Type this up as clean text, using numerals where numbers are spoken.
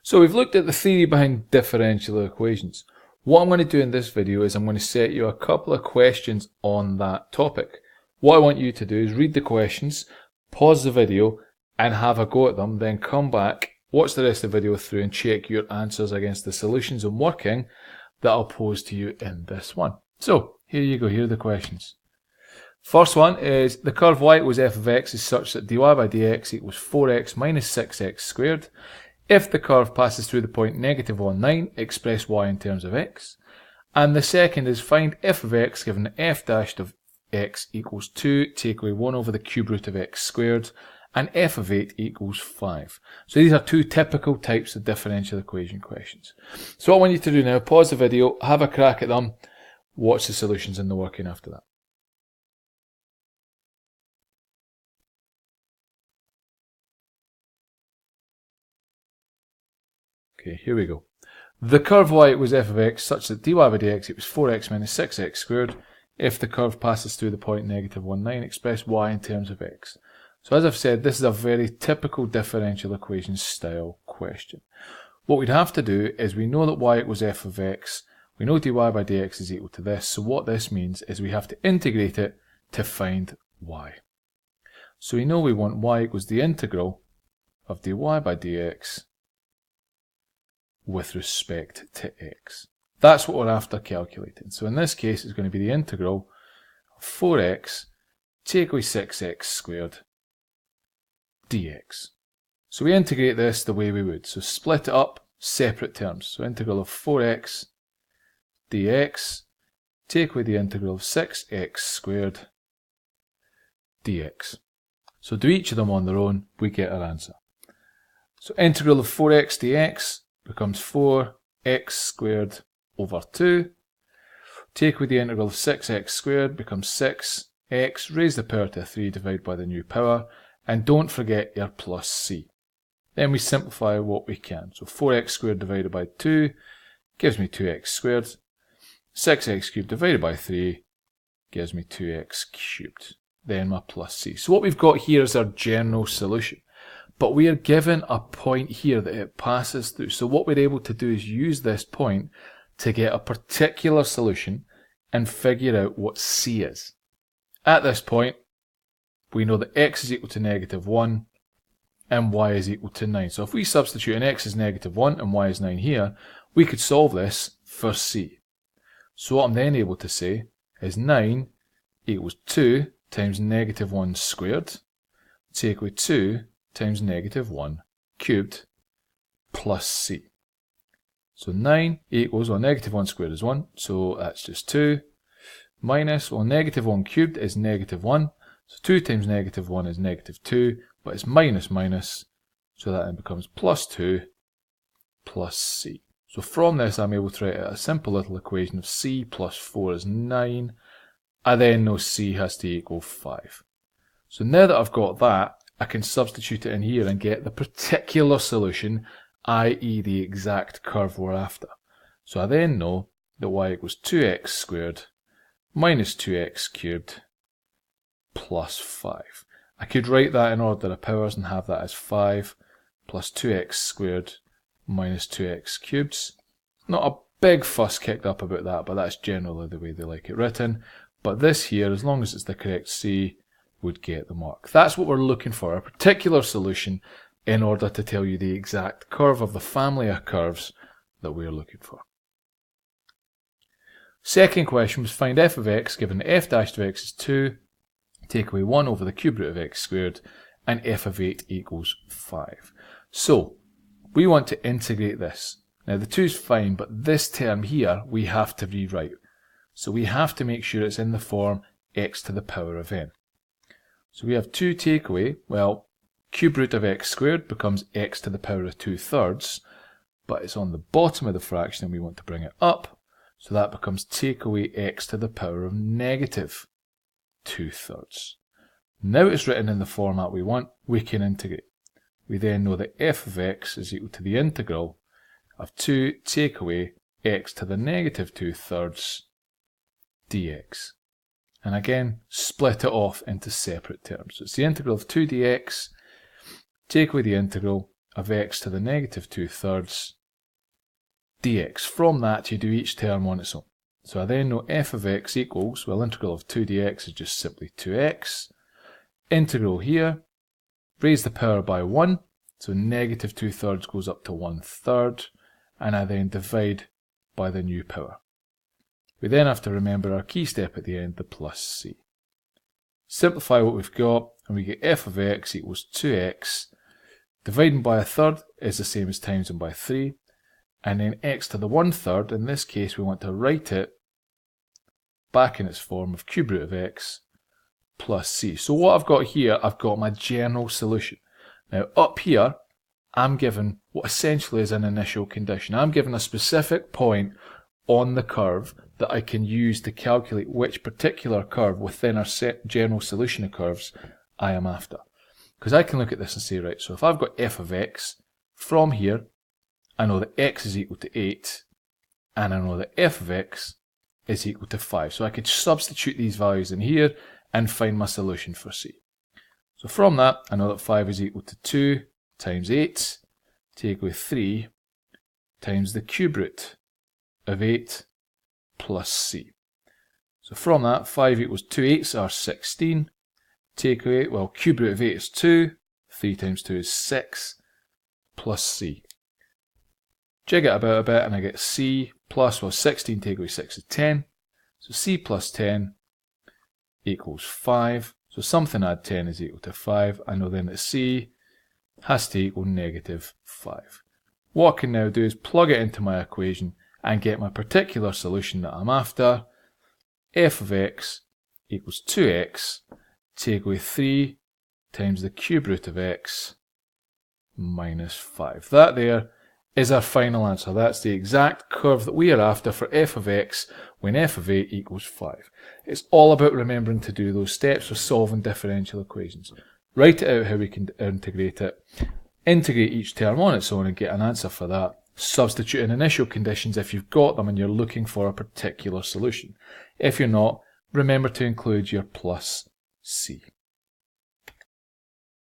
So we've looked at the theory behind differential equations. What I'm going to do in this video is I'm going to set you a couple of questions on that topic. What I want you to do is read the questions, pause the video and have a go at them, then come back, watch the rest of the video through and check your answers against the solutions and working that I'll pose to you in this one. So here you go, here are the questions. First one is the curve y equals f of x is such that dy by dx equals 4x minus 6x squared. If the curve passes through the point negative 1, 9, express y in terms of x. And the second is find f of x given that f dashed of x equals 2, take away 1 over the cube root of x squared, and f of 8 equals 5. So these are two typical types of differential equation questions. So what I want you to do now, pause the video, have a crack at them, watch the solutions and the working after that. Okay, here we go. The curve y equals f of x such that dy by dx equals 4x minus 6x squared. If the curve passes through the point negative 1, 9, express y in terms of x. So as I've said, this is a very typical differential equation style question. What we'd have to do is we know that y equals f of x. We know dy by dx is equal to this. So what this means is we have to integrate it to find y. So we know we want y equals the integral of dy by dx with respect to x. That's what we're after calculating. So in this case, it's going to be the integral of 4x take away 6x squared dx. So we integrate this the way we would. So split it up, separate terms. So integral of 4x dx take away the integral of 6x squared dx. So do each of them on their own, we get our answer. So integral of 4x dx becomes 4x squared over 2. Take away the integral of 6x squared becomes 6x, raise the power to a 3 divided by the new power, and don't forget your plus c. Then we simplify what we can. So 4x squared divided by 2 gives me 2x squared. 6x cubed divided by 3 gives me 2x cubed. Then my plus c. So what we've got here is our general solution. But we are given a point here that it passes through. So what we're able to do is use this point to get a particular solution and figure out what c is. At this point, we know that x is equal to negative 1 and y is equal to 9. So if we substitute in x is negative 1 and y is 9 here, we could solve this for c. So what I'm then able to say is 9 equals 2 times negative 1 squared, take away 2 times negative 1 cubed plus c. So 9 equals, well, negative 1 squared is 1, so that's just 2, minus, well, negative 1 cubed is negative 1, so 2 times negative 1 is negative 2, but it's minus minus, so that then becomes plus 2 plus c. So from this I'm able to write out a simple little equation of c plus 4 is 9, I then know c has to equal 5. So now that I've got that, I can substitute it in here and get the particular solution, i.e. the exact curve we're after. So I then know that y equals 2x squared minus 2x cubed plus 5. I could write that in order of powers and have that as 5 plus 2x squared minus 2x cubed. Not a big fuss kicked up about that, but that's generally the way they like it written. But this here, as long as it's the correct c, would get the mark. That's what we're looking for, a particular solution in order to tell you the exact curve of the family of curves that we're looking for. Second question was find f of x given that f dashed of x is 2, take away 1 over the cube root of x squared, and f of 8 equals 5. So we want to integrate this. Now the 2 is fine, but this term here we have to rewrite. So we have to make sure it's in the form x to the power of n. So we have 2 take away, well, cube root of x squared becomes x to the power of 2/3, but it's on the bottom of the fraction and we want to bring it up, so that becomes take away x to the power of negative 2/3. Now it's written in the format we want, we can integrate. We then know that f of x is equal to the integral of 2 take away x to the negative 2/3 dx. And again, split it off into separate terms. So it's the integral of 2 dx, take away the integral of x to the negative 2/3 dx. From that, you do each term on its own. So I then know f of x equals, well, integral of 2 dx is just simply 2x. Integral here, raise the power by 1, so negative 2/3 goes up to 1/3, and I then divide by the new power. We then have to remember our key step at the end, the plus c. Simplify what we've got, and we get f of x equals 2x. Dividing by a third is the same as timesing by 3. And then x to the 1/3, in this case we want to write it back in its form of cube root of x plus c. So what I've got here, I've got my general solution. Now up here, I'm given what essentially is an initial condition. I'm given a specific point on the curve that I can use to calculate which particular curve within our set general solution of curves I am after. Because I can look at this and say, right, so if I've got f of x, from here, I know that x is equal to 8, and I know that f of x is equal to 5. So I could substitute these values in here and find my solution for c. So from that, I know that 5 is equal to 2 times 8, take away 3 times the cube root of 8 plus c. So from that, 5 equals 2 8s are 16, take away, well, cube root of 8 is 2, 3 times 2 is 6, plus c. Jig it about a bit and I get c plus, well, 16 take away 6 is 10. So c plus 10 equals 5. So something add 10 is equal to 5. I know then that c has to equal negative 5. What I can now do is plug it into my equation and get my particular solution that I'm after. F of x equals 2x, take away 3 times the cube root of x minus 5. That there is our final answer. That's the exact curve that we are after for f of x when f of a equals 5. It's all about remembering to do those steps for solving differential equations. Write it out how we can integrate it, integrate each term on its own and get an answer for that. Substitute in initial conditions if you've got them and you're looking for a particular solution. If you're not, remember to include your plus c.